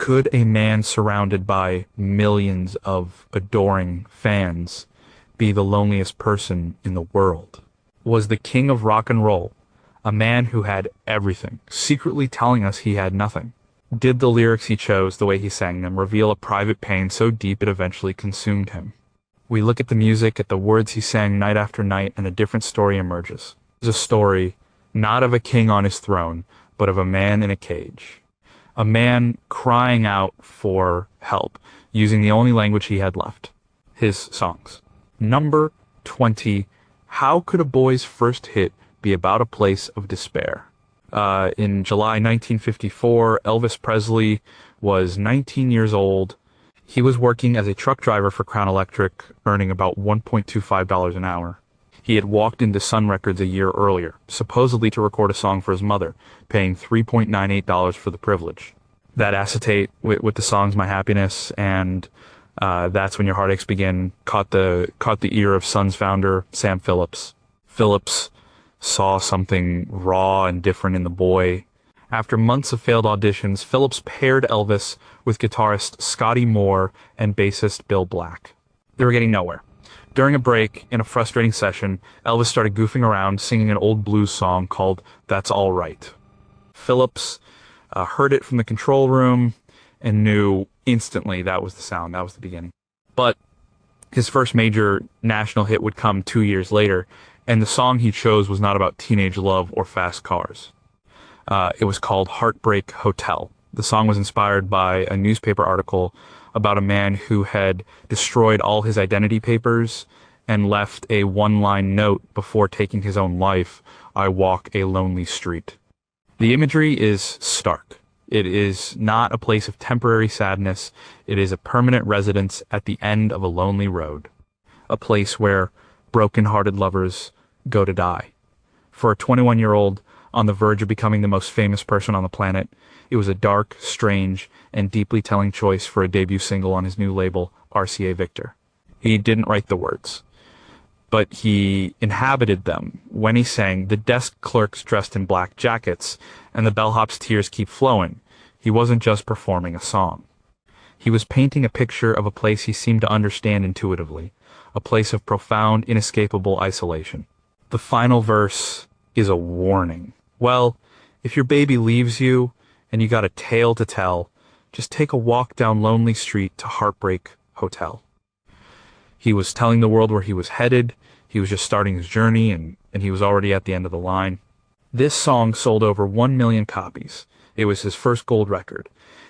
Could a man surrounded by millions of adoring fans be the loneliest person in the world? Was the king of rock and roll a man who had everything, secretly telling us he had nothing? Did the lyrics he chose, the way he sang them, reveal a private pain so deep it eventually consumed him? We look at the music, at the words he sang night after night, and a different story emerges. It's a story not of a king on his throne, but of a man in a cage. A man crying out for help, using the only language he had left, his songs. Number 20, how could a boy's first hit be about a place of despair? In July 1954, Elvis Presley was 19 years old. He was working as a truck driver for Crown Electric, earning about $1.25 an hour. He had walked into Sun Records a year earlier, supposedly to record a song for his mother, paying $3.98 for the privilege. That acetate with the songs My Happiness and That's When Your Heartaches Begin caught the ear of Sun's founder, Sam Phillips. Phillips saw something raw and different in the boy. After months of failed auditions, Phillips paired Elvis with guitarist Scotty Moore and bassist Bill Black. They were getting nowhere. During a break, in a frustrating session, Elvis started goofing around, singing an old blues song called That's All Right. Phillips heard it from the control room and knew instantly that was the sound, that was the beginning. But his first major national hit would come 2 years later, and the song he chose was not about teenage love or fast cars. It was called Heartbreak Hotel. The song was inspired by a newspaper article about a man who had destroyed all his identity papers and left a one-line note before taking his own life: "I walk a lonely street." The imagery is stark. It is not a place of temporary sadness. It is a permanent residence at the end of a lonely road. A place where broken-hearted lovers go to die. For a 21-year-old on the verge of becoming the most famous person on the planet, it was a dark, strange, and deeply telling choice for a debut single on his new label, RCA Victor. He didn't write the words, but he inhabited them when he sang "The desk clerks dressed in black jackets, and the bellhop's tears keep flowing." He wasn't just performing a song. He was painting a picture of a place he seemed to understand intuitively, a place of profound, inescapable isolation. The final verse is a warning. Well, if your baby leaves you and you got a tale to tell, just take a walk down lonely street to Heartbreak Hotel. He was telling the world where he was headed. He was just starting his journey, and he was already at the end of the line. This song sold over 1 million copies. It was his first gold record,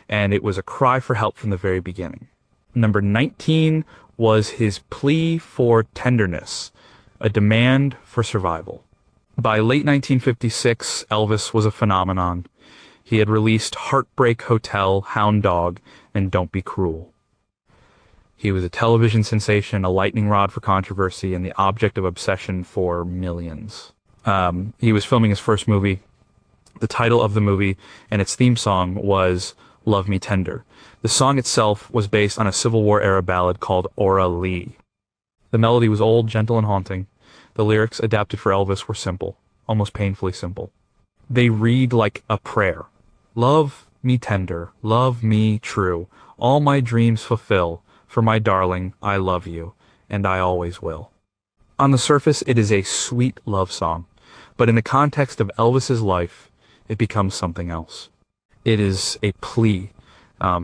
and it was a cry for help from the very beginning. Number 19 was his plea for tenderness, a demand for survival. By late 1956, Elvis was a phenomenon. He had released Heartbreak Hotel, Hound Dog, and Don't Be Cruel. He was a television sensation, a lightning rod for controversy, and the object of obsession for millions. He was filming his first movie. The title of the movie and its theme song was Love Me Tender. The song itself was based on a Civil War-era ballad called Ora Lee. The melody was old, gentle, and haunting. The lyrics adapted for Elvis were simple, almost painfully simple. They read like a prayer. Love me tender, love me true, all my dreams fulfill, for my darling, I love you, and I always will. On the surface, it is a sweet love song, but in the context of Elvis's life, it becomes something else. It is a plea.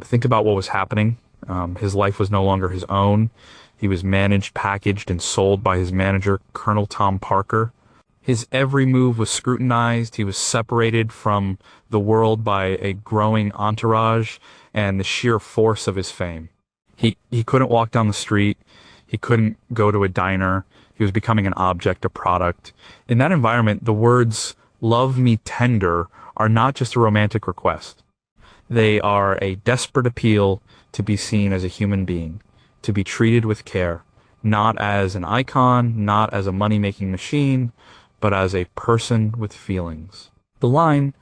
Think about what was happening. His life was no longer his own. He was managed, packaged, and sold by his manager, Colonel Tom Parker. His every move was scrutinized. He was separated from the world by a growing entourage and the sheer force of his fame. He couldn't walk down the street. He couldn't go to a diner. He was becoming an object, a product. In that environment, the words, "Love me tender," are not just a romantic request. They are a desperate appeal to be seen as a human being, to be treated with care, not as an icon, not as a money-making machine, but as a person with feelings. The line,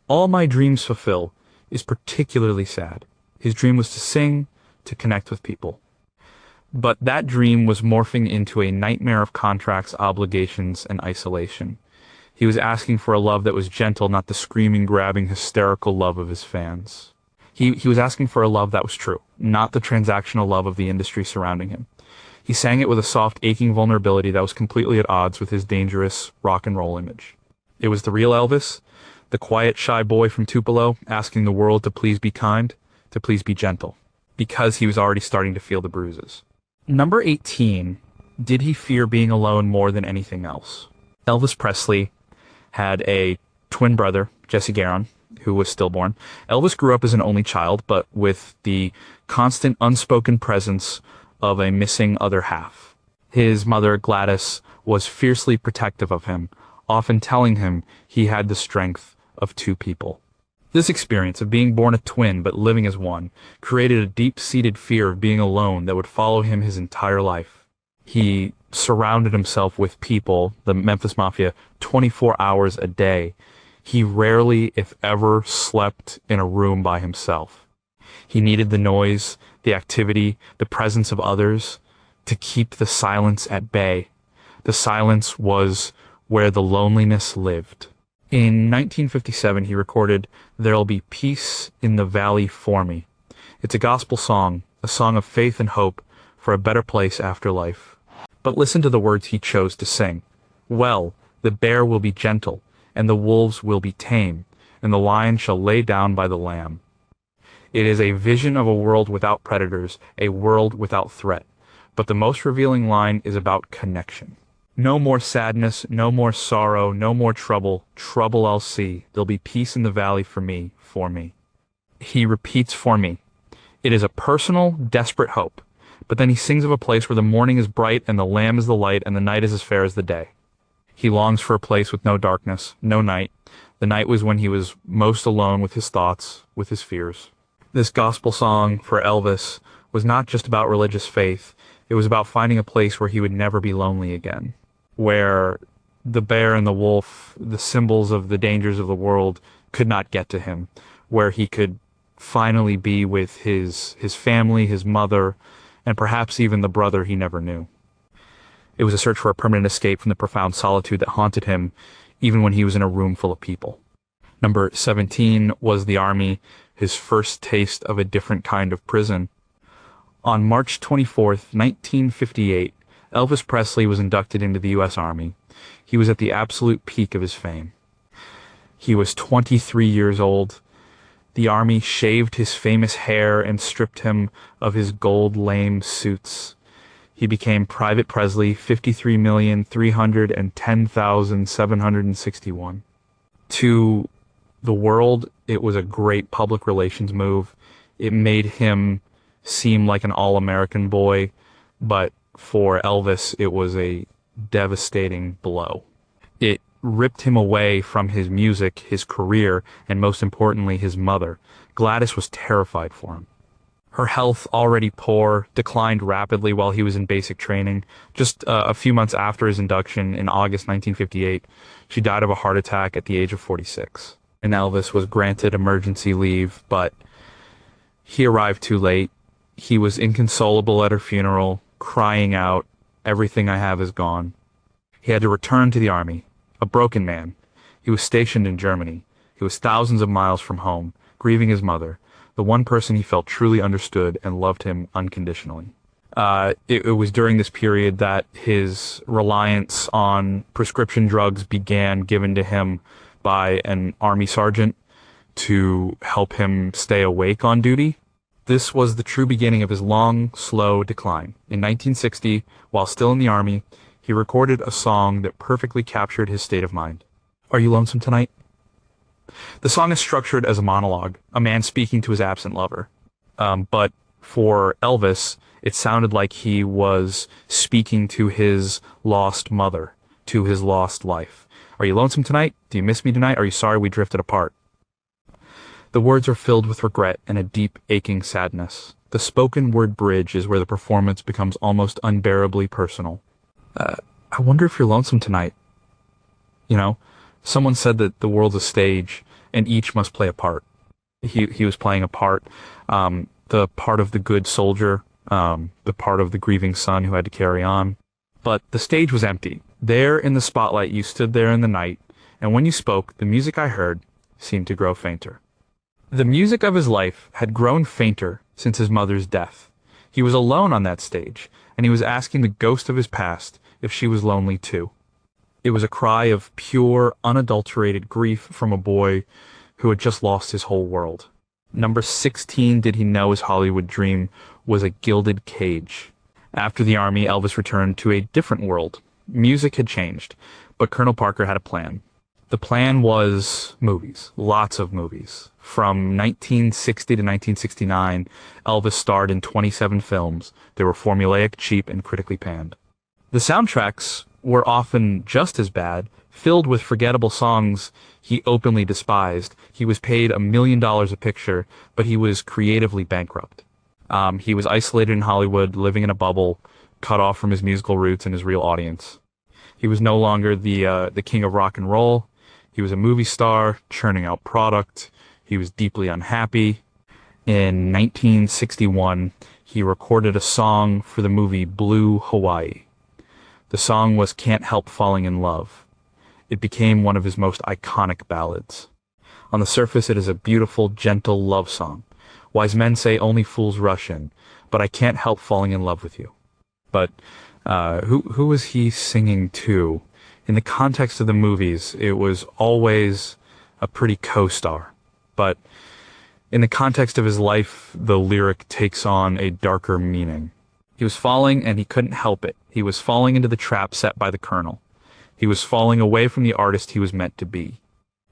"All my dreams fulfill," is particularly sad. His dream was to sing, to connect with people. But that dream was morphing into a nightmare of contracts, obligations, and isolation. He was asking for a love that was gentle, not the screaming, grabbing, hysterical love of his fans. He was asking for a love that was true, not the transactional love of the industry surrounding him. He sang it with a soft, aching vulnerability that was completely at odds with his dangerous rock and roll image. It was the real Elvis, the quiet, shy boy from Tupelo, asking the world to please be kind, to please be gentle, because he was already starting to feel the bruises. Number 18, did he fear being alone more than anything else? Elvis Presley had a twin brother, Jesse Garon, who was stillborn. Elvis grew up as an only child, but with the constant unspoken presence of a missing other half. His mother, Gladys, was fiercely protective of him, often telling him he had the strength of two people. This experience of being born a twin but living as one created a deep-seated fear of being alone that would follow him his entire life. He surrounded himself with people, the Memphis Mafia, 24 hours a day. He rarely, if ever, slept in a room by himself. He needed the noise, the activity, the presence of others to keep the silence at bay. The silence was where the loneliness lived. In 1957, he recorded "There'll Be Peace in the Valley for Me." It's a gospel song, a song of faith and hope for a better place after life. But listen to the words he chose to sing. "Well, the bear will be gentle, and the wolves will be tame, and the lion shall lay down by the lamb." It is a vision of a world without predators, a world without threat. But the most revealing line is about connection. "No more sadness, no more sorrow, no more trouble, trouble I'll see. There'll be peace in the valley for me, for me." He repeats "for me." It is a personal, desperate hope. But then he sings of a place where the morning is bright and the lamb is the light and the night is as fair as the day. He longs for a place with no darkness, no night. The night was when he was most alone with his thoughts, with his fears. This gospel song for Elvis was not just about religious faith. It was about finding a place where he would never be lonely again, where the bear and the wolf, the symbols of the dangers of the world, could not get to him, where he could finally be with his family, his mother, and perhaps even the brother he never knew. It was a search for a permanent escape from the profound solitude that haunted him, even when he was in a room full of people. Number 17 was the Army, his first taste of a different kind of prison. On March 24th, 1958, Elvis Presley was inducted into the U.S. Army. He was at the absolute peak of his fame. He was 23 years old. The Army shaved his famous hair and stripped him of his gold lame suits. He became Private Presley, 53,310,761. To the world, it was a great public relations move. It made him seem like an all-American boy, but for Elvis, it was a devastating blow. It ripped him away from his music, his career, and most importantly, his mother. Gladys was terrified for him. Her health, already poor, declined rapidly while he was in basic training. Just a few months after his induction in August 1958, she died of a heart attack at the age of 46. And Elvis was granted emergency leave, but he arrived too late. He was inconsolable at her funeral, crying out, "Everything I have is gone." He had to return to the Army, a broken man. He was stationed in Germany. He was thousands of miles from home, grieving his mother, the one person he felt truly understood and loved him unconditionally. It was during this period that his reliance on prescription drugs began, given to him by an Army sergeant to help him stay awake on duty. This was the true beginning of his long, slow decline. In 1960, while still in the Army, he recorded a song that perfectly captured his state of mind. "Are You Lonesome Tonight?" The song is structured as a monologue, a man speaking to his absent lover. But for Elvis, it sounded like he was speaking to his lost mother, to his lost life. "Are you lonesome tonight? Do you miss me tonight? Are you sorry we drifted apart?" The words are filled with regret and a deep, aching sadness. The spoken word bridge is where the performance becomes almost unbearably personal. "I wonder if you're lonesome tonight. You know, someone said that the world's a stage and each must play a part." He was playing a part, the part of the good soldier, the part of the grieving son who had to carry on. But the stage was empty. There in the spotlight, you stood there in the night, and when you spoke, the music I heard seemed to grow fainter. The music of his life had grown fainter since his mother's death. He was alone on that stage, and he was asking the ghost of his past if she was lonely too. It was a cry of pure, unadulterated grief from a boy who had just lost his whole world. Number 16, did he know his Hollywood dream was a gilded cage? After the army, Elvis returned to a different world. Music had changed, but Colonel Parker had a plan. The plan was movies, lots of movies. From 1960 to 1969, Elvis starred in 27 films. They were formulaic, cheap, and critically panned. The soundtracks were often just as bad, filled with forgettable songs he openly despised. He was paid $1 million a picture, but he was creatively bankrupt. He was isolated in Hollywood, living in a bubble, cut off from his musical roots and his real audience. He was no longer the king of rock and roll. He was a movie star, churning out product. He was deeply unhappy. In 1961, he recorded a song for the movie Blue Hawaii. The song was Can't Help Falling in Love. It became one of his most iconic ballads. On the surface, it is a beautiful, gentle love song. Wise men say only fools rush in, but I can't help falling in love with you. But who was he singing to? In the context of the movies, it was always a pretty co-star. But in the context of his life, the lyric takes on a darker meaning. He was falling and he couldn't help it. He was falling into the trap set by the Colonel. He was falling away from the artist he was meant to be.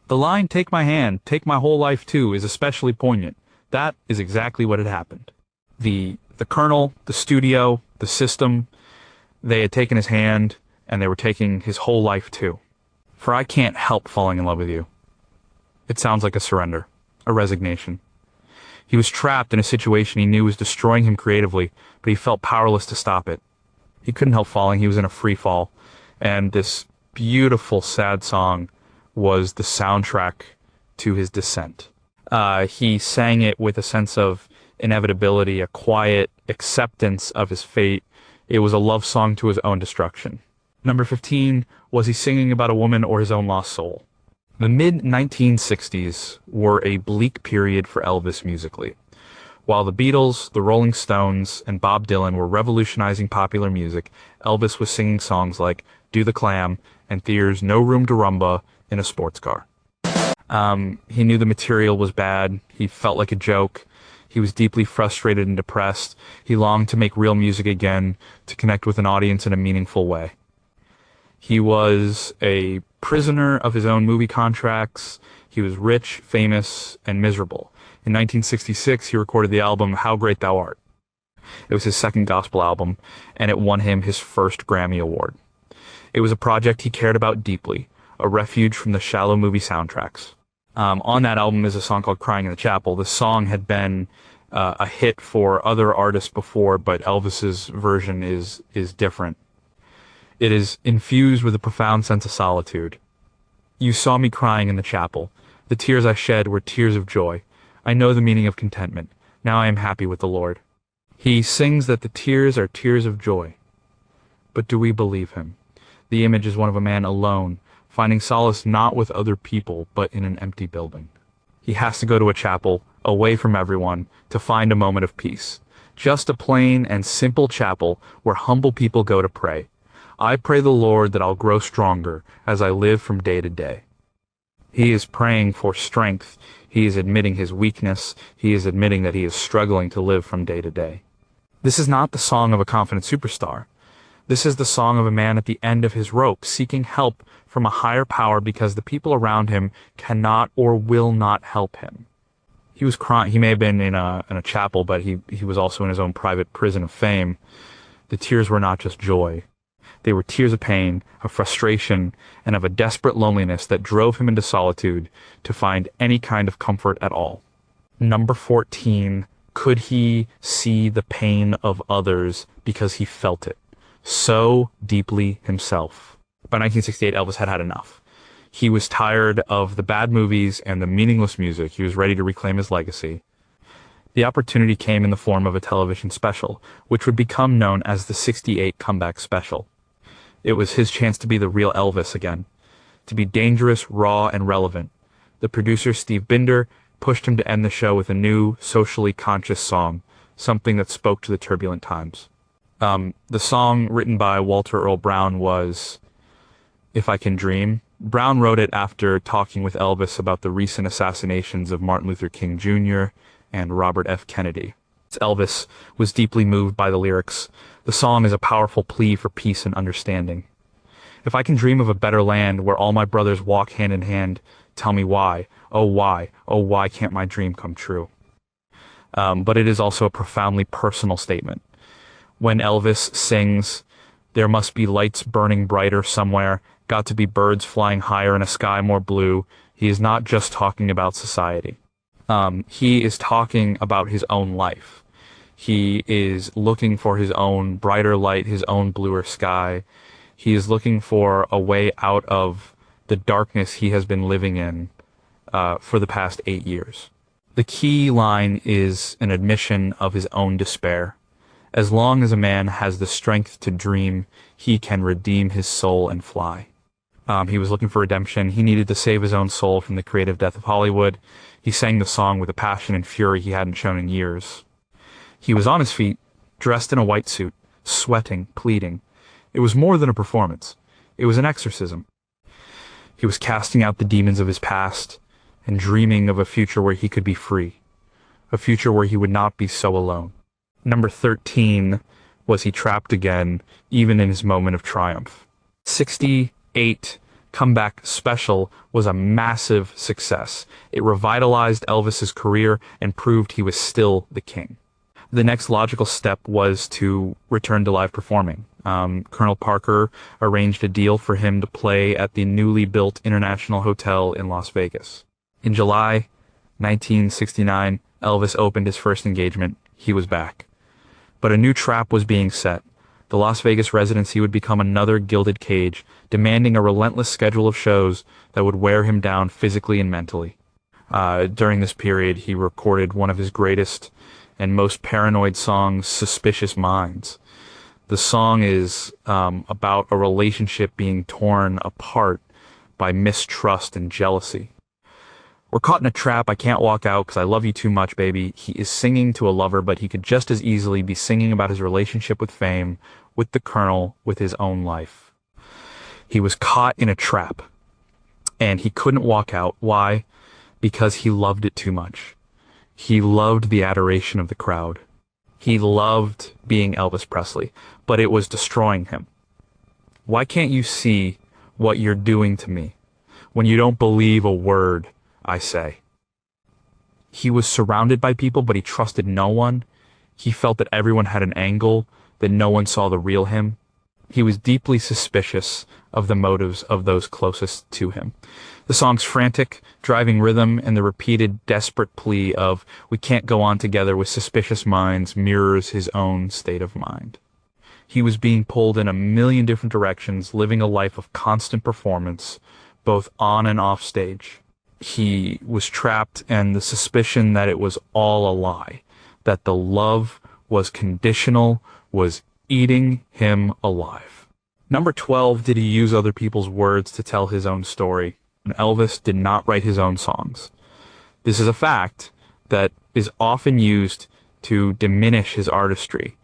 The line, "Take my hand, take my whole life too," is especially poignant. That is exactly what had happened. The Colonel, the studio, the system, they had taken his hand, and they were taking his whole life too. For I can't help falling in love with you. It sounds like a surrender, a resignation. He was trapped in a situation he knew was destroying him creatively, but he felt powerless to stop it. He couldn't help falling, he was in a free fall, and this beautiful, sad song was the soundtrack to his descent. He sang it with a sense of inevitability, a quiet acceptance of his fate. It was a love song to his own destruction. Number 15, was he singing about a woman or his own lost soul? The mid-1960s were a bleak period for Elvis musically. While the Beatles, the Rolling Stones, and Bob Dylan were revolutionizing popular music, Elvis was singing songs like Do the Clam and There's No Room to Rumba in a Sports Car. He knew the material was bad. He felt like a joke. He was deeply frustrated and depressed. He longed to make real music again, to connect with an audience in a meaningful way. He was a prisoner of his own movie contracts. He was rich, famous, and miserable. In 1966, he recorded the album How Great Thou Art. It was his second gospel album, and it won him his first Grammy Award. It was a project he cared about deeply, a refuge from the shallow movie soundtracks. On that album is a song called Crying in the Chapel. The song had been a hit for other artists before, but Elvis's version is different. It is infused with a profound sense of solitude. You saw me crying in the chapel. The tears I shed were tears of joy. I know the meaning of contentment. Now I am happy with the Lord. He sings that the tears are tears of joy. But do we believe him? The image is one of a man alone, finding solace not with other people, but in an empty building. He has to go to a chapel, away from everyone, to find a moment of peace. Just a plain and simple chapel where humble people go to pray. I pray the Lord that I'll grow stronger as I live from day to day. He is praying for strength. He is admitting his weakness. He is admitting that he is struggling to live from day to day. This is not the song of a confident superstar. This is the song of a man at the end of his rope, seeking help from a higher power because the people around him cannot or will not help him. He was crying. He may have been in a chapel, but he was also in his own private prison of fame. The tears were not just joy. They were tears of pain, of frustration, and of a desperate loneliness that drove him into solitude to find any kind of comfort at all. Number 14, could he see the pain of others because he felt it so deeply himself? By 1968, Elvis had had enough. He was tired of the bad movies and the meaningless music. He was ready to reclaim his legacy. The opportunity came in the form of a television special, which would become known as the '68 Comeback Special. It was his chance to be the real Elvis again, to be dangerous, raw, and relevant. The producer, Steve Binder, pushed him to end the show with a new, socially conscious song, something that spoke to the turbulent times. The song, written by Walter Earl Brown, was If I Can Dream. Brown wrote it after talking with Elvis about the recent assassinations of Martin Luther King Jr. and Robert F. Kennedy. Elvis was deeply moved by the lyrics. The song is a powerful plea for peace and understanding. If I can dream of a better land where all my brothers walk hand in hand, tell me why, oh why can't my dream come true? But it is also a profoundly personal statement. When Elvis sings, there must be lights burning brighter somewhere, got to be birds flying higher in a sky more blue, he is not just talking about society. He is talking about his own life. He is looking for his own brighter light, his own bluer sky. He is looking for a way out of the darkness he has been living in for the past 8 years. The key line is an admission of his own despair. As long as a man has the strength to dream, he can redeem his soul and fly. He was looking for redemption. He needed to save his own soul from the creative death of Hollywood. He sang the song with a passion and fury he hadn't shown in years. He was on his feet, dressed in a white suit, sweating, pleading. It was more than a performance. It was an exorcism. He was casting out the demons of his past and dreaming of a future where he could be free, a future where he would not be so alone. Number 13 was He Trapped Again, even in his moment of triumph. 68 Comeback Special was a massive success. It revitalized Elvis's career and proved he was still the king. The next logical step was to return to live performing. Colonel Parker arranged a deal for him to play at the newly built International Hotel in Las Vegas. In July 1969, Elvis opened his first engagement. He was back. But a new trap was being set. The Las Vegas residency would become another gilded cage, demanding a relentless schedule of shows that would wear him down physically and mentally. During this period, he recorded one of his greatest and most paranoid songs, Suspicious Minds. The song is about a relationship being torn apart by mistrust and jealousy. We're caught in a trap, I can't walk out because I love you too much, baby. He is singing to a lover, but he could just as easily be singing about his relationship with fame, with the Colonel, with his own life. He was caught in a trap, and he couldn't walk out. Why? Because he loved it too much. He loved the adoration of the crowd. He loved being Elvis Presley, but it was destroying him. Why can't you see what you're doing to me when you don't believe a word I say? He was surrounded by people, but he trusted no one. He felt that everyone had an angle, that no one saw the real him. He was deeply suspicious of the motives of those closest to him. The song's frantic, driving rhythm and the repeated, desperate plea of "we can't go on together with suspicious minds" mirrors his own state of mind. He was being pulled in a million different directions, living a life of constant performance, both on and off stage. He was trapped, and the suspicion that it was all a lie, that the love was conditional, was eating him alive. Number 12, did he use other people's words to tell his own story? And Elvis did not write his own songs. This is a fact that is often used to diminish his artistry,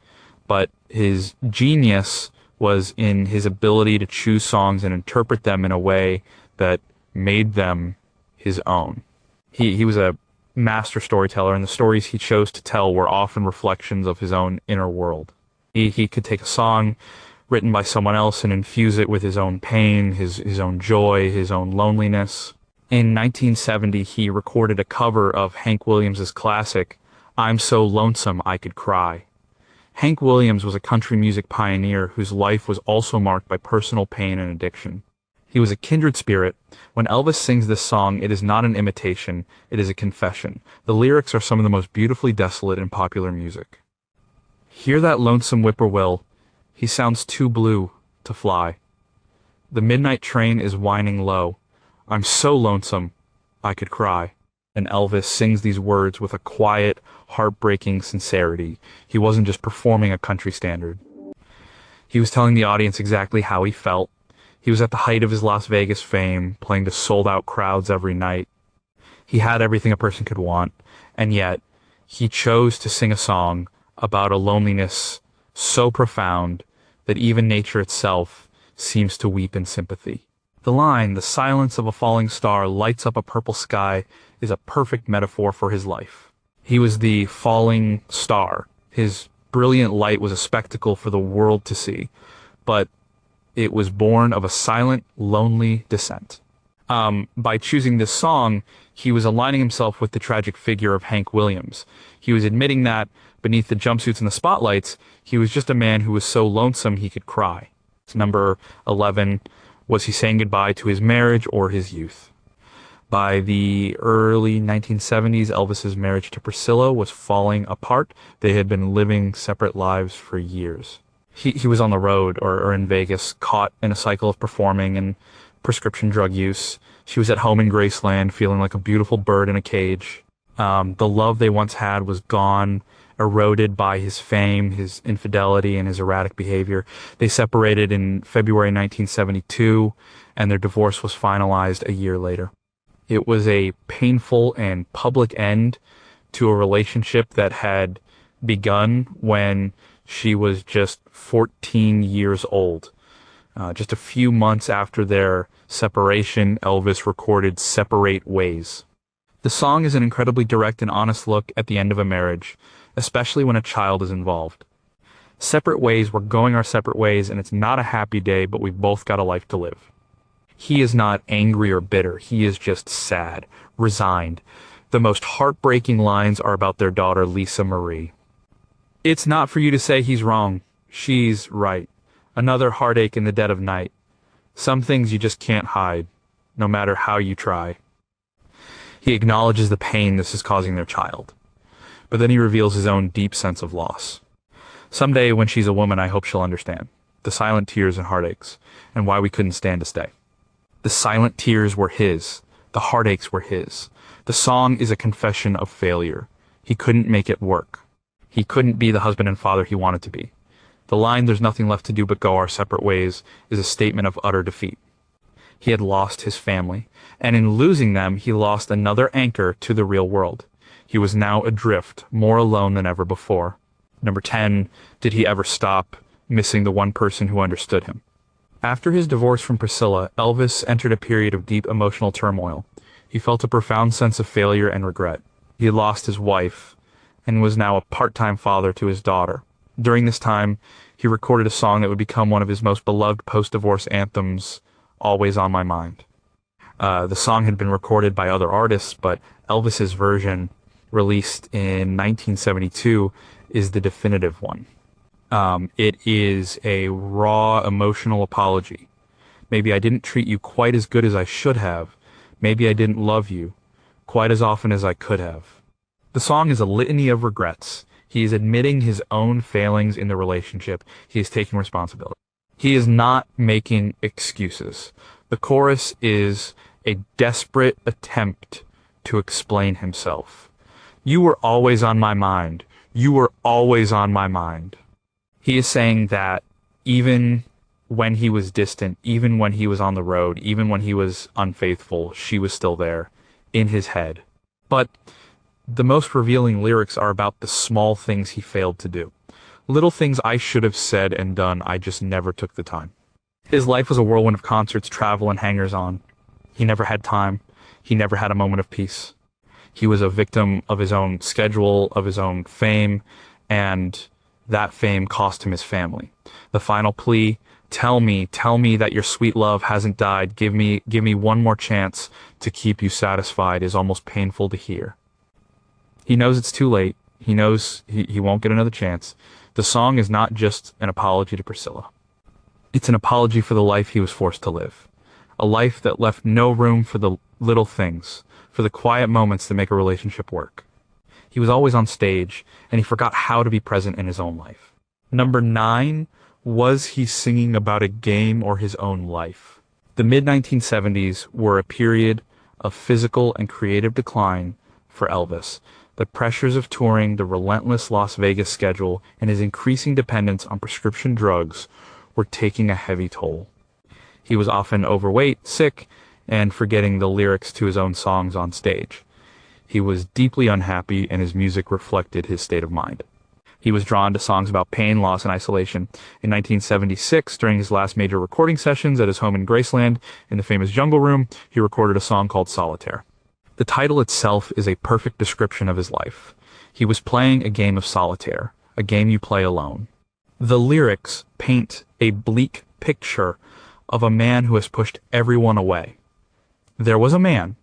but his genius was in his ability to choose songs and interpret them in a way that made them his own. He was a master storyteller, and the stories he chose to tell were often reflections of his own inner world. He could take a song written by someone else and infuse it with his own pain, his own joy, his own loneliness. In 1970, he recorded a cover of Hank Williams' classic, "I'm So Lonesome I Could Cry." Hank Williams was a country music pioneer whose life was also marked by personal pain and addiction. He was a kindred spirit. When Elvis sings this song, it is not an imitation, it is a confession. The lyrics are some of the most beautifully desolate in popular music. Hear that lonesome whippoorwill, he sounds too blue to fly. The midnight train is whining low. I'm so lonesome I could cry. And Elvis sings these words with a quiet, heartbreaking sincerity. He wasn't just performing a country standard. He was telling the audience exactly how he felt. He was at the height of his Las Vegas fame, playing to sold-out crowds every night. He had everything a person could want, and yet he chose to sing a song about a loneliness so profound that even nature itself seems to weep in sympathy. The line, "The silence of a falling star lights up a purple sky," is a perfect metaphor for his life. He was the falling star. His brilliant light was a spectacle for the world to see, but it was born of a silent, lonely descent. By choosing this song, he was aligning himself with the tragic figure of Hank Williams. He was admitting that, beneath the jumpsuits and the spotlights, he was just a man who was so lonesome he could cry. Number 11, was he saying goodbye to his marriage or his youth? By the early 1970s, Elvis's marriage to Priscilla was falling apart. They had been living separate lives for years. He was on the road or in Vegas, caught in a cycle of performing and prescription drug use. She was at home in Graceland, feeling like a beautiful bird in a cage. The love they once had was gone, eroded by his fame, his infidelity, and his erratic behavior. They separated in February 1972, and their divorce was finalized a year later. It was a painful and public end to a relationship that had begun when she was just 14 years old. Just a few months after their separation, Elvis recorded "Separate Ways." The song is an incredibly direct and honest look at the end of a marriage, especially when a child is involved. Separate ways, we're going our separate ways, and it's not a happy day, but we've both got a life to live. He is not angry or bitter. He is just sad, resigned. The most heartbreaking lines are about their daughter, Lisa Marie. "It's not for you to say he's wrong. She's right. Another heartache in the dead of night. Some things you just can't hide, no matter how you try." He acknowledges the pain this is causing their child, but then he reveals his own deep sense of loss. "Someday when she's a woman, I hope she'll understand the silent tears and heartaches, and why we couldn't stand to stay." The silent tears were his. The heartaches were his. The song is a confession of failure. He couldn't make it work. He couldn't be the husband and father he wanted to be. The line, "There's nothing left to do but go our separate ways," is a statement of utter defeat. He had lost his family, and in losing them, he lost another anchor to the real world. He was now adrift, more alone than ever before. Number 10, did he ever stop missing the one person who understood him? After his divorce from Priscilla, Elvis entered a period of deep emotional turmoil. He felt a profound sense of failure and regret. He had lost his wife and was now a part-time father to his daughter. During this time, he recorded a song that would become one of his most beloved post-divorce anthems, "Always on My Mind." The song had been recorded by other artists, but Elvis's version, released in 1972, is the definitive one. It is a raw, emotional apology. "Maybe I didn't treat you quite as good as I should have. Maybe I didn't love you quite as often as I could have." The song is a litany of regrets. He is admitting his own failings in the relationship. He is taking responsibility. He is not making excuses. The chorus is a desperate attempt to explain himself. "You were always on my mind. You were always on my mind." He is saying that even when he was distant, even when he was on the road, even when he was unfaithful, she was still there in his head. But the most revealing lyrics are about the small things he failed to do. Little things I should have said and done, I just never took the time. His life was a whirlwind of concerts, travel, and hangers-on. He never had time. He never had a moment of peace. He was a victim of his own schedule, of his own fame, and that fame cost him his family. The final plea, tell me that your sweet love hasn't died. Give me one more chance to keep you satisfied," is almost painful to hear. He knows it's too late. He knows he won't get another chance. The song is not just an apology to Priscilla. It's an apology for the life he was forced to live. A life that left no room for the little things, for the quiet moments that make a relationship work. He was always on stage, and he forgot how to be present in his own life. Number 9, was he singing about a game or his own life? The mid-1970s were a period of physical and creative decline for Elvis. The pressures of touring, the relentless Las Vegas schedule, and his increasing dependence on prescription drugs were taking a heavy toll. He was often overweight, sick, and forgetting the lyrics to his own songs on stage. He was deeply unhappy, and his music reflected his state of mind. He was drawn to songs about pain, loss, and isolation. In 1976, during his last major recording sessions at his home in Graceland, in the famous Jungle Room, he recorded a song called Solitaire. The title itself is a perfect description of his life. He was playing a game of solitaire, a game you play alone. The lyrics paint a bleak picture of a man who has pushed everyone away. There was a man,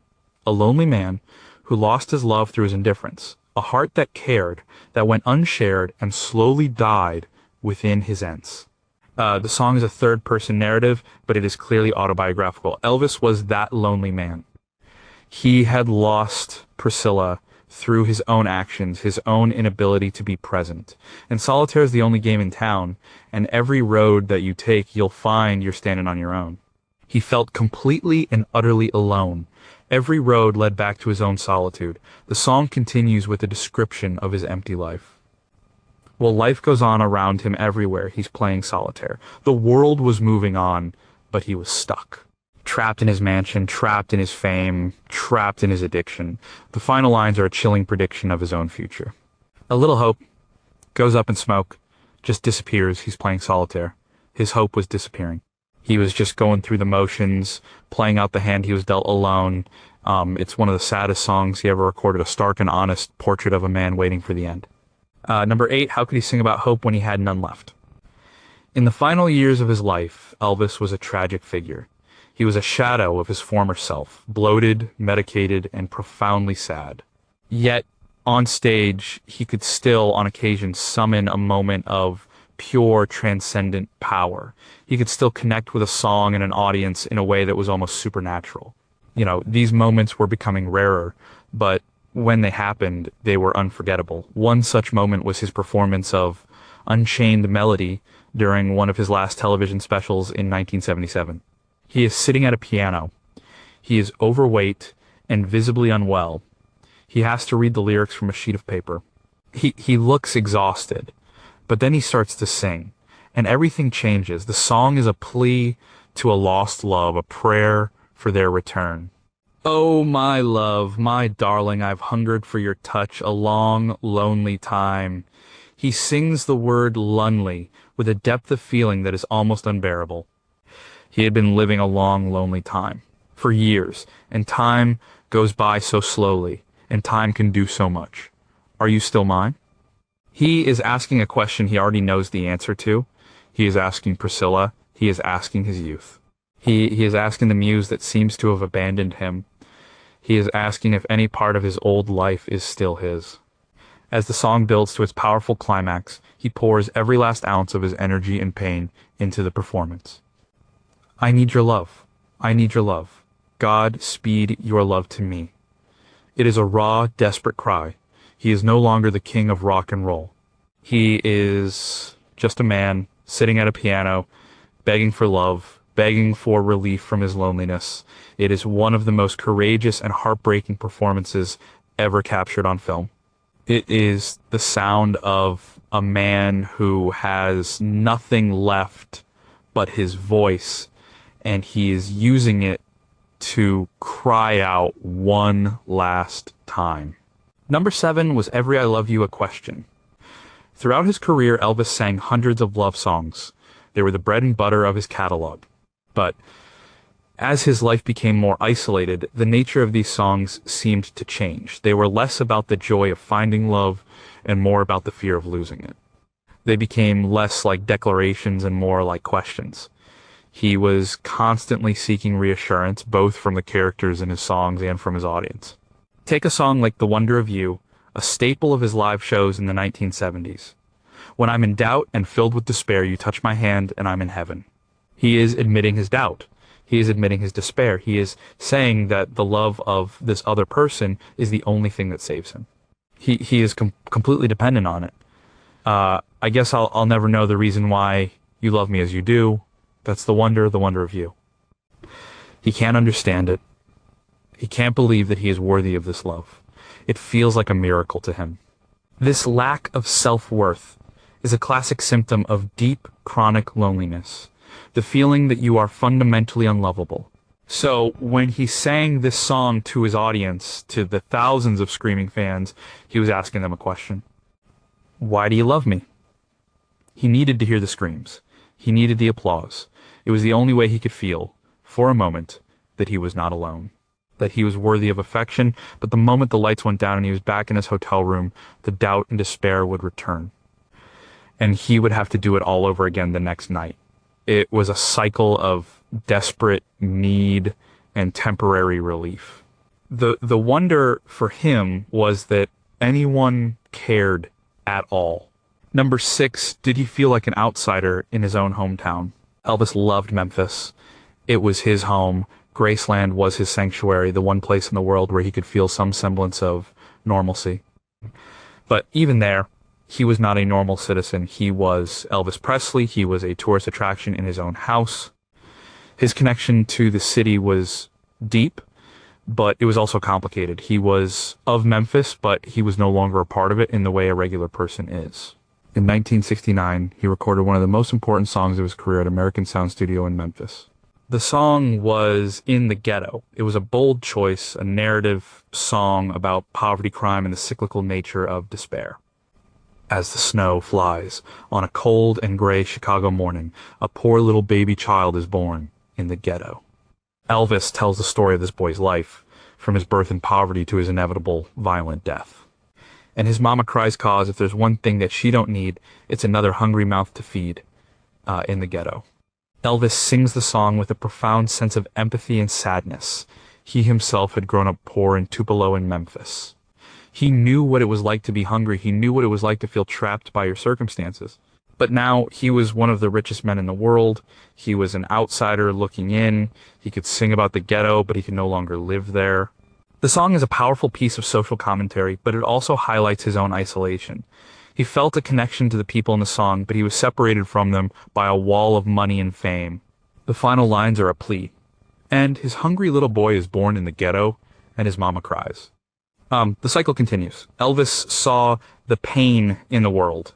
a lonely man, who lost his love through his indifference, a heart that cared, that went unshared and slowly died within his ends. The song is a third-person narrative, but it is clearly autobiographical. Elvis was that lonely man. He had lost Priscilla through his own actions, his own inability to be present. And solitaire is the only game in town, and every road that you take, you'll find you're standing on your own. He felt completely and utterly alone. Every road led back to his own solitude. The song continues with a description of his empty life. Well, life goes on around him everywhere. He's playing solitaire. The world was moving on, but he was stuck. Trapped in his mansion, trapped in his fame, trapped in his addiction. The final lines are a chilling prediction of his own future. A little hope goes up in smoke, just disappears. He's playing solitaire. His hope was disappearing. He was just going through the motions, playing out the hand he was dealt alone. It's one of the saddest songs he ever recorded, a stark and honest portrait of a man waiting for the end. Number 8, how could he sing about hope when he had none left? In the final years of his life, Elvis was a tragic figure. He was a shadow of his former self, bloated, medicated, and profoundly sad. Yet, on stage, he could still, on occasion, summon a moment of pure, transcendent power. He could still connect with a song and an audience in a way that was almost supernatural. You know, these moments were becoming rarer, but when they happened, they were unforgettable. One such moment was his performance of Unchained Melody during one of his last television specials in 1977. He is sitting at a piano. He is overweight and visibly unwell. He has to read the lyrics from a sheet of paper. He looks exhausted, but then he starts to sing, and everything changes. The song is a plea to a lost love, a prayer for their return. Oh, my love, my darling, I've hungered for your touch a long, lonely time. He sings the word lonely with a depth of feeling that is almost unbearable. He had been living a long, lonely time for years, and time goes by so slowly, and time can do so much. Are you still mine? He is asking a question he already knows the answer to. He is asking Priscilla. He is asking his youth. He is asking the muse that seems to have abandoned him. He is asking if any part of his old life is still his. As the song builds to its powerful climax, he pours every last ounce of his energy and pain into the performance. I need your love. I need your love. God, speed your love to me. It is a raw, desperate cry. He is no longer the king of rock and roll. He is just a man sitting at a piano, begging for love, begging for relief from his loneliness. It is one of the most courageous and heartbreaking performances ever captured on film. It is the sound of a man who has nothing left but his voice, and he is using it to cry out one last time. Number 7 was Every I Love You a Question. Throughout his career, Elvis sang hundreds of love songs. They were the bread and butter of his catalog. But as his life became more isolated, the nature of these songs seemed to change. They were less about the joy of finding love and more about the fear of losing it. They became less like declarations and more like questions. He was constantly seeking reassurance, both from the characters in his songs and from his audience. Take a song like The Wonder of You, a staple of his live shows in the 1970s. When I'm in doubt and filled with despair, you touch my hand and I'm in heaven. He is admitting his doubt. He is admitting his despair. He is saying that the love of this other person is the only thing that saves him. He is completely dependent on it. I guess I'll never know the reason why you love me as you do. That's the wonder of you. He can't understand it. He can't believe that he is worthy of this love. It feels like a miracle to him. This lack of self-worth is a classic symptom of deep, chronic loneliness. The feeling that you are fundamentally unlovable. So when he sang this song to his audience, to the thousands of screaming fans, he was asking them a question. Why do you love me? He needed to hear the screams. He needed the applause. It was the only way he could feel, for a moment, that he was not alone. That he was worthy of affection, but the moment the lights went down and he was back in his hotel room, the doubt and despair would return. And he would have to do it all over again the next night. It was a cycle of desperate need and temporary relief. The wonder for him was that anyone cared at all. Number 6, did he feel like an outsider in his own hometown? Elvis loved Memphis. It was his home. Graceland was his sanctuary, the one place in the world where he could feel some semblance of normalcy. But even there, he was not a normal citizen. He was Elvis Presley. He was a tourist attraction in his own house. His connection to the city was deep, but it was also complicated. He was of Memphis, but he was no longer a part of it in the way a regular person is. In 1969, he recorded one of the most important songs of his career at American Sound Studio in Memphis. The song was In the Ghetto. It was a bold choice, a narrative song about poverty, crime, and the cyclical nature of despair. As the snow flies on a cold and gray Chicago morning, a poor little baby child is born in the ghetto. Elvis tells the story of this boy's life, from his birth in poverty to his inevitable violent death. And his mama cries cause if there's one thing that she don't need, it's another hungry mouth to feed in the ghetto. Elvis sings the song with a profound sense of empathy and sadness. He himself had grown up poor in Tupelo in Memphis. He knew what it was like to be hungry. He knew what it was like to feel trapped by your circumstances. But now he was one of the richest men in the world. He was an outsider looking in. He could sing about the ghetto, but he could no longer live there. The song is a powerful piece of social commentary, but it also highlights his own isolation. He felt a connection to the people in the song, but he was separated from them by a wall of money and fame. The final lines are a plea. And his hungry little boy is born in the ghetto, and his mama cries. The cycle continues. Elvis saw the pain in the world,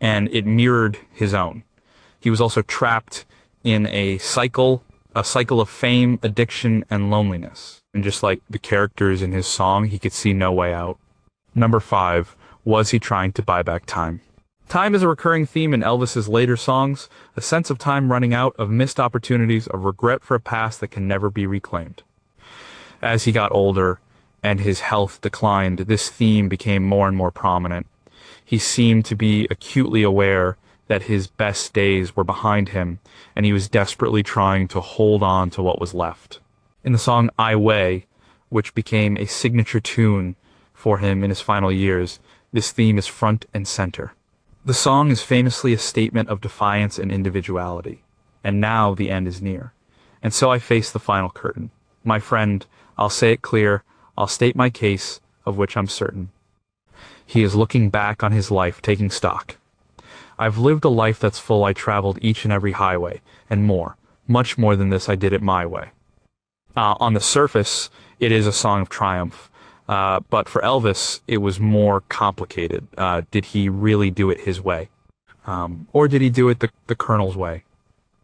and it mirrored his own. He was also trapped in a cycle of fame, addiction, and loneliness. And just like the characters in his song, he could see no way out. Number 5, was he trying to buy back time? Time is a recurring theme in Elvis's later songs, a sense of time running out, of missed opportunities, of regret for a past that can never be reclaimed. As he got older and his health declined, this theme became more and more prominent. He seemed to be acutely aware that his best days were behind him, and he was desperately trying to hold on to what was left. In the song I Weigh, which became a signature tune for him in his final years, this theme is front and center. The song is famously a statement of defiance and individuality, and now the end is near. And so I face the final curtain. My friend, I'll say it clear, I'll state my case, of which I'm certain. He is looking back on his life, taking stock. I've lived a life that's full. I traveled each and every highway, and more, much more than this. I did it my way. On the surface, it is a song of triumph, but for Elvis, it was more complicated. Did he really do it his way? Or did he do it the Colonel's way?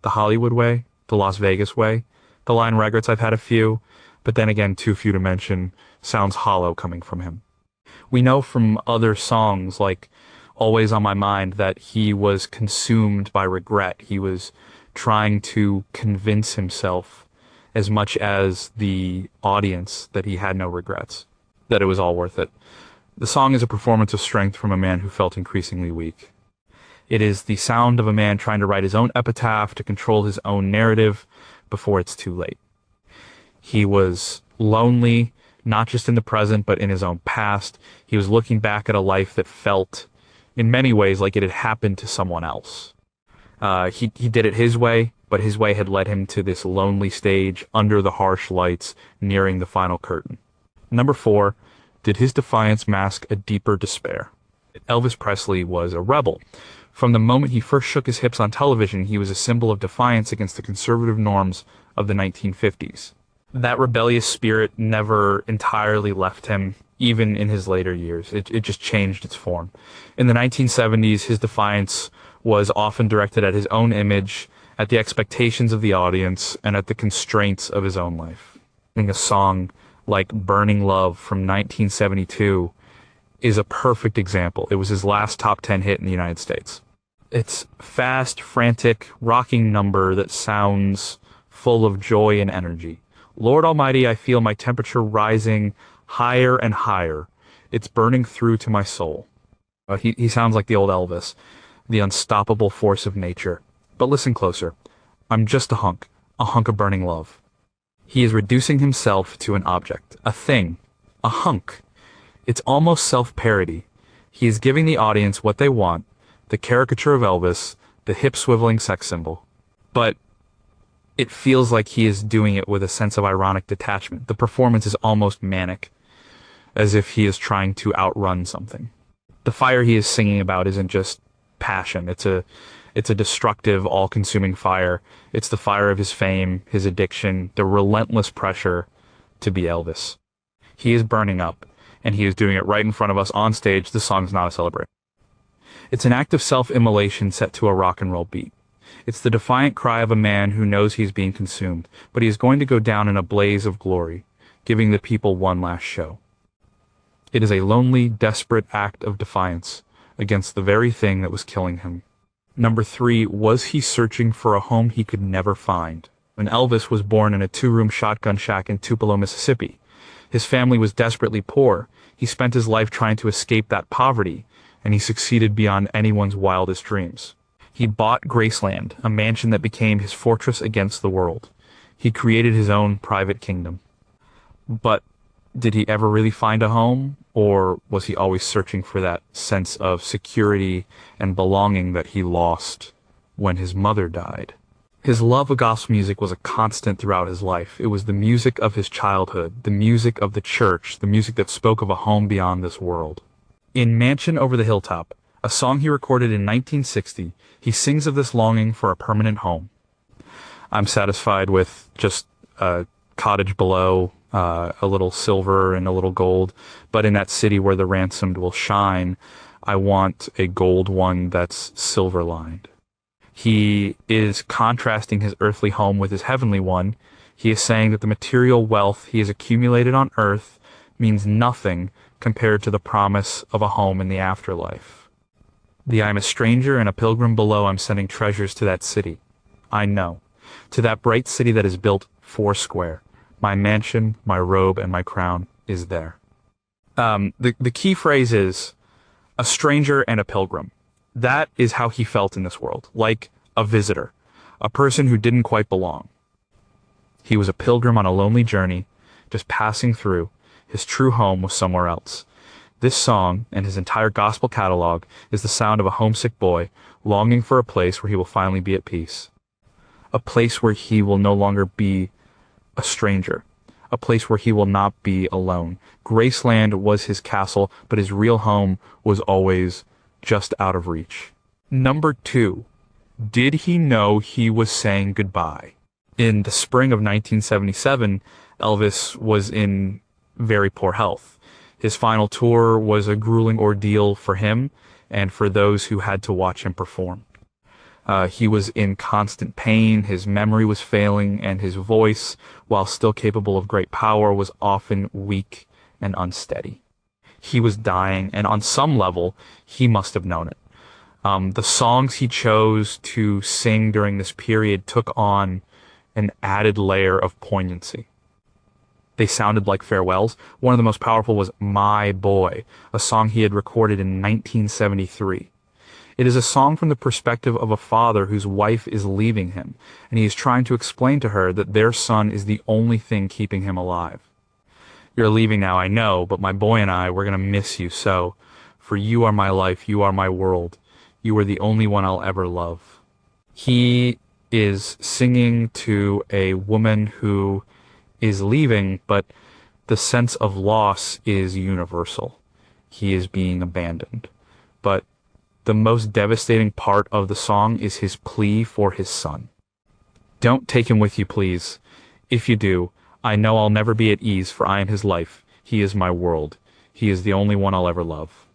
The Hollywood way? The Las Vegas way? The line regrets, I've had a few, but then again, too few to mention, sounds hollow coming from him. We know from other songs like Always on My Mind that he was consumed by regret. He was trying to convince himself, as much as the audience, that he had no regrets, that it was all worth it. The song is a performance of strength from a man who felt increasingly weak. It is the sound of a man trying to write his own epitaph, to control his own narrative before it's too late. He was lonely, not just in the present, but in his own past. He was looking back at a life that felt, in many ways, like it had happened to someone else. He did it his way, but his way had led him to this lonely stage under the harsh lights, nearing the final curtain. Number 4, did his defiance mask a deeper despair? Elvis Presley was a rebel. From the moment he first shook his hips on television, he was a symbol of defiance against the conservative norms of the 1950s. That rebellious spirit never entirely left him, even in his later years. It just changed its form. In the 1970s, his defiance was often directed at his own image at the expectations of the audience, and at the constraints of his own life. A song like Burning Love from 1972 is a perfect example. It was his last top 10 hit in the United States. It's fast, frantic, rocking number that sounds full of joy and energy. Lord Almighty, I feel my temperature rising higher and higher. It's burning through to my soul. He sounds like the old Elvis, the unstoppable force of nature. But listen closer. I'm just a hunk of burning love. He is reducing himself to an object, a thing, a hunk. It's almost self-parody. He is giving the audience what they want, the caricature of Elvis, the hip-swiveling sex symbol. But it feels like he is doing it with a sense of ironic detachment. The performance is almost manic, as if he is trying to outrun something. The fire he is singing about isn't just passion. It's a destructive, all-consuming fire. It's the fire of his fame, his addiction, the relentless pressure to be Elvis. He is burning up, and he is doing it right in front of us on stage. The song's not a celebration. It's an act of self-immolation set to a rock and roll beat. It's the defiant cry of a man who knows he's being consumed, but he is going to go down in a blaze of glory, giving the people one last show. It is a lonely, desperate act of defiance against the very thing that was killing him. Number 3, was he searching for a home he could never find? When Elvis was born in a 2-room shotgun shack in Tupelo, Mississippi, his family was desperately poor. He spent his life trying to escape that poverty, and he succeeded beyond anyone's wildest dreams. He bought Graceland, a mansion that became his fortress against the world. He created his own private kingdom. But did he ever really find a home, or was he always searching for that sense of security and belonging that he lost when his mother died? His love of gospel music was a constant throughout his life. It was the music of his childhood, the music of the church, the music that spoke of a home beyond this world. In Mansion Over the Hilltop, a song he recorded in 1960, he sings of this longing for a permanent home. I'm satisfied with just a cottage below, a little silver and a little gold, but in that city where the ransomed will shine, I want a gold one that's silver-lined. He is contrasting his earthly home with his heavenly one. He is saying that the material wealth he has accumulated on earth means nothing compared to the promise of a home in the afterlife. I'm a stranger and a pilgrim below, I'm sending treasures to that city. I know. To that bright city that is built foursquare. My mansion, my robe, and my crown is there. The key phrase is a stranger and a pilgrim. That is how he felt in this world, like a visitor, a person who didn't quite belong. He was a pilgrim on a lonely journey, just passing through. His true home was somewhere else. This song, and his entire gospel catalog, is the sound of a homesick boy longing for a place where he will finally be at peace. A place where he will no longer be a stranger. A place where he will not be alone. Graceland was his castle, but his real home was always just out of reach. Number 2, did he know he was saying goodbye? In the spring of 1977, Elvis was in very poor health. His final tour was a grueling ordeal for him and for those who had to watch him perform. He was in constant pain, his memory was failing, and his voice, while still capable of great power, was often weak and unsteady. He was dying, and on some level, he must have known it. The songs he chose to sing during this period took on an added layer of poignancy. They sounded like farewells. One of the most powerful was My Boy, a song he had recorded in 1973. It is a song from the perspective of a father whose wife is leaving him, and he is trying to explain to her that their son is the only thing keeping him alive. You're leaving now, I know, but my boy and I, we're going to miss you so. For you are my life, you are my world. You are the only one I'll ever love. He is singing to a woman who is leaving, but the sense of loss is universal. He is being abandoned. But the most devastating part of the song is his plea for his son. Don't take him with you, please. If you do, I know I'll never be at ease, for I am his life. He is my world. He is the only one I'll ever love.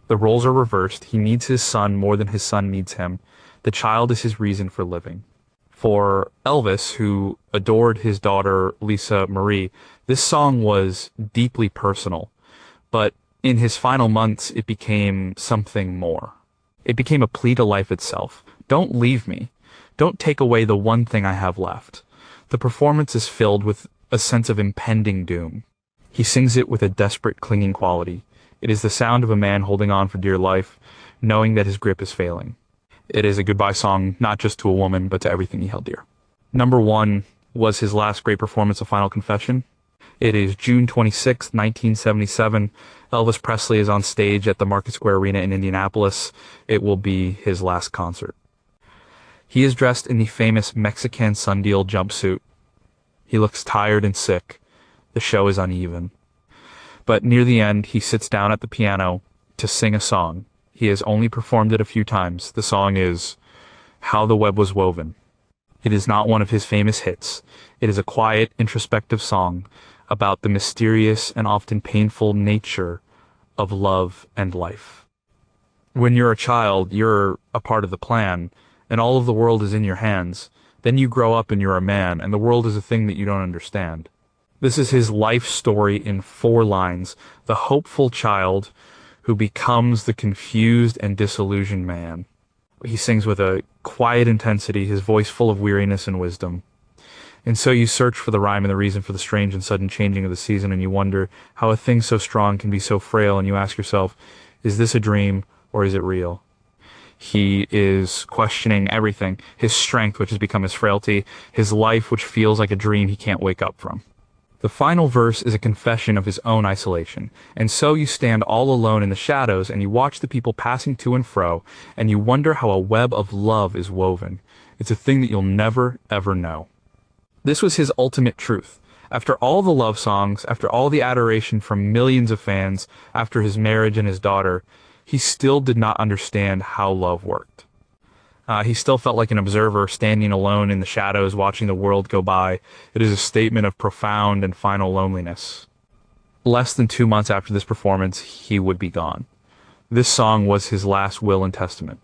The roles are reversed. He needs his son more than his son needs him. The child is his reason for living. For Elvis, who adored his daughter Lisa Marie, this song was deeply personal, but in his final months, it became something more. It became a plea to life itself. Don't leave me. Don't take away the one thing I have left. The performance is filled with a sense of impending doom. He sings it with a desperate, clinging quality. It is the sound of a man holding on for dear life, knowing that his grip is failing. It is a goodbye song, not just to a woman, but to everything he held dear. Number one was his last great performance of Final Confession. It is June 26, 1977. Elvis Presley is on stage at the Market Square Arena in Indianapolis. It will be his last concert. He is dressed in the famous Mexican sundial jumpsuit. He looks tired and sick. The show is uneven. But near the end, he sits down at the piano to sing a song. He has only performed it a few times. The song is How the Web Was Woven. It is not one of his famous hits. It is a quiet, introspective song about the mysterious and often painful nature of love and life. When you're a child, you're a part of the plan, and all of the world is in your hands. Then you grow up and you're a man, and the world is a thing that you don't understand. This is his life story in 4 lines. The hopeful child who becomes the confused and disillusioned man. He sings with a quiet intensity, his voice full of weariness and wisdom. And so you search for the rhyme and the reason for the strange and sudden changing of the season, and you wonder how a thing so strong can be so frail, and you ask yourself, is this a dream or is it real? He is questioning everything, his strength, which has become his frailty, his life, which feels like a dream he can't wake up from. The final verse is a confession of his own isolation, and so you stand all alone in the shadows, and you watch the people passing to and fro, and you wonder how a web of love is woven. It's a thing that you'll never, ever know. This was his ultimate truth. After all the love songs, after all the adoration from millions of fans, after his marriage and his daughter, he still did not understand how love worked. He still felt like an observer standing alone in the shadows watching the world go by. It is a statement of profound and final loneliness. Less than 2 months after this performance, he would be gone. This song was his last will and testament.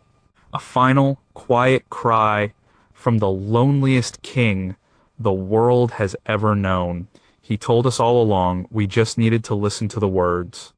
A final, quiet cry from the loneliest king the world has ever known. He told us all along, we just needed to listen to the words.